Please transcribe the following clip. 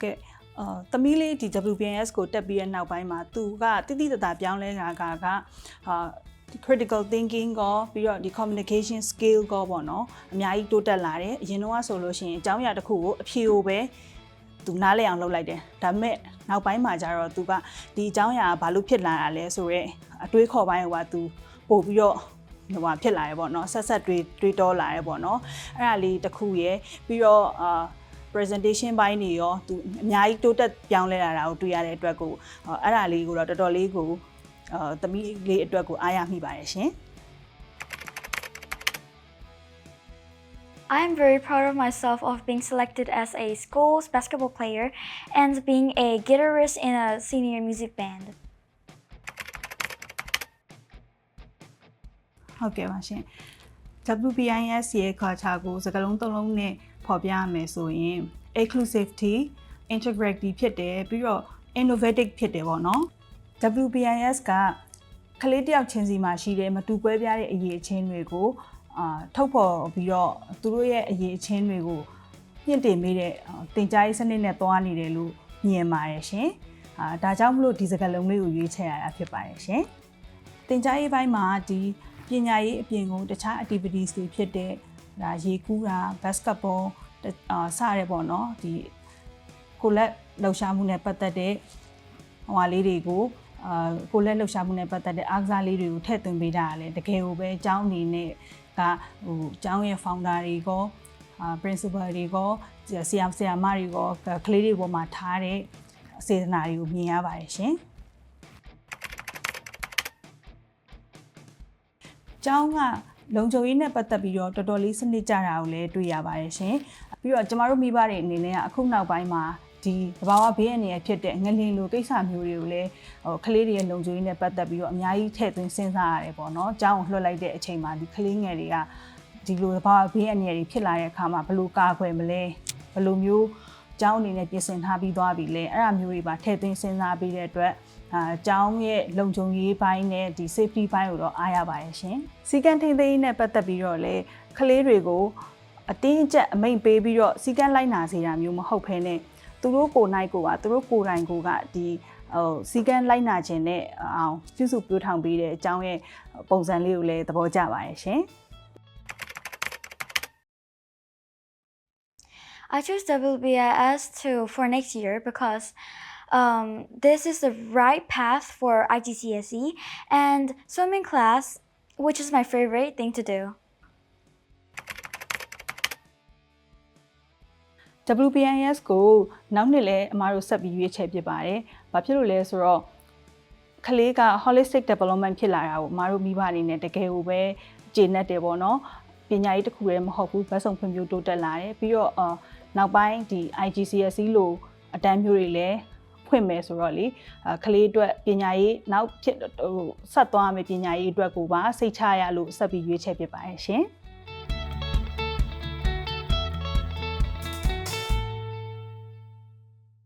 ဟုတ်ကဲ့သမီးလေးဒီ WPNS ကိုတက်ပြီးတဲ့နောက်ပိုင်းမှာသူကတိတိတတ်တာပြောင်းလဲတာကcritical thinking ကိုပြီးတော့ဒီ communication skill ကိုပေါ့နော်အများကြီးတိုးတက်လာတယ်အရင်တော့ဆိုလို့ရှိရင်အကြောင်းအရာတစ်ခုကိုအဖြေကိုပဲသူနားလည်အောင်လုပ်လိုက်တယ်ဒါပေမဲ့နောက်ပိုင်းမှာကျတော့သူကဒီအကြောင်းအရာကဘာလို့ဖြစ်လာတာလဲဆိုတော့အတွေးခေါ်ပိုင်းကသူပို့ပြီးတော့ဖြစ်လာရပေါ့နော်ဆက်တွေးတောလာရပေါ့နော်အဲ့ဒါလေးတစ်ခုရယ်ပြီးတော့presentation ဘိုင်းတွေရောသူအများကြီးတိုးတက်ပြောင်းလဲလာတာကိုတွေ့ရတဲ့အတွက်ကိုအဲ့ဒါလေးကိုတော့တော်တော်လေးကိုသမီးလေးအတွက်ကိုအားရမိပါတယ်ရှင် I am very proud of myself of being selected as a school's basketball player and being a guitarist in a senior music band. ဟုတ်ကဲ့ပါရှင် WPIS ရဲ့ culture ကိုစကားလုံးသုံးလုံးနဲ့ဖော်ပြရမယ်ဆိုရင် inclusivity, integrity ဖြစ်တယ်ပြီးတော့ innovative ဖြစ်တယ်ပေါ့နော် WPIS ကကလေးတယောက်ချင်းစီမှာရှိတဲ့မတူကွဲပြားတဲ့အရေးအချင်းတွေကိုထုတ်ဖော်ပြီးတော့သူတို့ရဲ့အရေးအချင်းတွေကိုမြင့်တင်မိတဲ့တင်ကြားရေးစနစ်နဲ့သွားနေတယ်လို့မြင်ပါတယ်ရှင်ဒါကြောင့်မလို့ဒီစကားလုံးလေးကိုရွေးချယ်ရတာဖြစ်ပါတယ်ရှင်တင်ကြားရေးဘိုင်းမှာဒီပညာရေးအပြင်ကိုတခြား activities တွေဖြစ်တဲ့ဒါရေကူးတာ basketball စရဲပေါ့နော်ဒီကိုလက်လှူရှားမှုနဲ့ပတ်သက်တဲ့ဟိုဟာလေးတွေကိုကိုလက်လှူရှားမှုနဲ့ပတ်သက်တဲ့အားကစားလေးတွေကိုထည့်သွင်းပေးတာလည်းတကယ်ကိုပဲအကြောင်းအနေနဲ့ကဟိုအကြောင်းရဲ့ founder တွေကောprincipal တွေကောဆရာမတွေကောကလေးတွေပေါ်မှာထားတဲ့စေတနာတွေကိုမြင်ရပါတယ်ရှင်ကျောင်းကလုံခြုံရေးနဲ့ပတ်သက်ပြီးတော့တော်တော်လေးစနစ်ကြတာကိုလည်းတွေ့ရပါတယ်ရှင်ပြီးတော့ကျမတို့မိဘတွေအနေနဲ့ကအခုနောက်ပိုင်းမှာဒီသဘာဝဘေးအန္တရာယ်ဖြစ်တဲ့ငလင်လိုကိစ္စမျိုးတွေကိုလည်းကလေးတွေရဲ့လုံခြုံရေးနဲ့ပတ်သက်ပြီးတော့အများကြီးထည့်သွင်းစဉ်းစားရတယ်ပေါ့နော်။ကျောင်းကိုလွှတ်လိုက်တဲ့အချိန်မှာဒီကလေးငယ်တွေကဒီလိုသဘာဝဘေးအန္တရာယ်တွေဖြစ်လာတဲ့အခါမှာဘယ်လိုကာကွယ်မလဲဘယ်လိုမျိုးကျောင်းအနေနဲ့ပြင်ဆင်ထားပြီးသွားပြီလဲအဲ့ဒါမျိုးတွေပါထည့်သွင်းစဉ်းစားပြီးတဲ့အတွက်ကျောင်းရဲ့လုံခြုံရေးပိုင်းနဲ့ဒီ safety ပိုင်းကိုတော့အားရပါတယ်ရှင်။စီကံထိန်းသိမ်းရေးနဲ့ပတ်သက်ပြီးတော့လေကလေးတွေကိုအတင်းအကျပ်အမိန့်ပေးပြီးတော့စီကံလိုက်နာစေတာမျိုးမဟုတ်ဘဲနဲ့သူတို့ကိုယ်နိုင်ကိုကသူတို့ကိုယ်တိုင်ကိုကဒီစီကံလိုက်နာခြင်းနဲ့အောင်ပြုစုပြောထောင်ပေးတဲ့အကြောင်းရဲ့ပုံစံလေးကိုလည်းသဘောကျပါတယ်ရှင် I chose WBIS for next year because this is the right path for IGCSE and swimming class, which is my favorite thing to do. WPIS ကိုနောက်နှစ်လဲအမားတို့ဆက်ပြီးရွေးချယ်ဖြစ်ပါတယ်။ဘာဖြစ်လို့လဲဆိုတော့ကလေးက holistic development ဖြစ်လာတာကိုအမားတို့မိဘအနေနဲ့တကယ်ကိုပဲကျေနပ်တယ်ပေါ့နော်။ပညာရေးတစ်ခုတည်းမဟုတ်ဘူး။ဘက်စုံဖွံ့ဖြိုးတိုးတက်လာတယ်။ပြီးတော့နောက်ပိုင်းဒီ IGCSE လို့အတန်းမျိုးတွေလည်းဖွင့်မယ်ဆိုတော့လေကလေးအတွက်ပညာရေးနောက်ဖြစ်ဆက်သွားမယ်ပညာရေးအတွက်ကိုပါစိတ်ချရလို့ဆက်ပြီးရွေးချယ်ဖြစ်ပါတယ်ရှင်။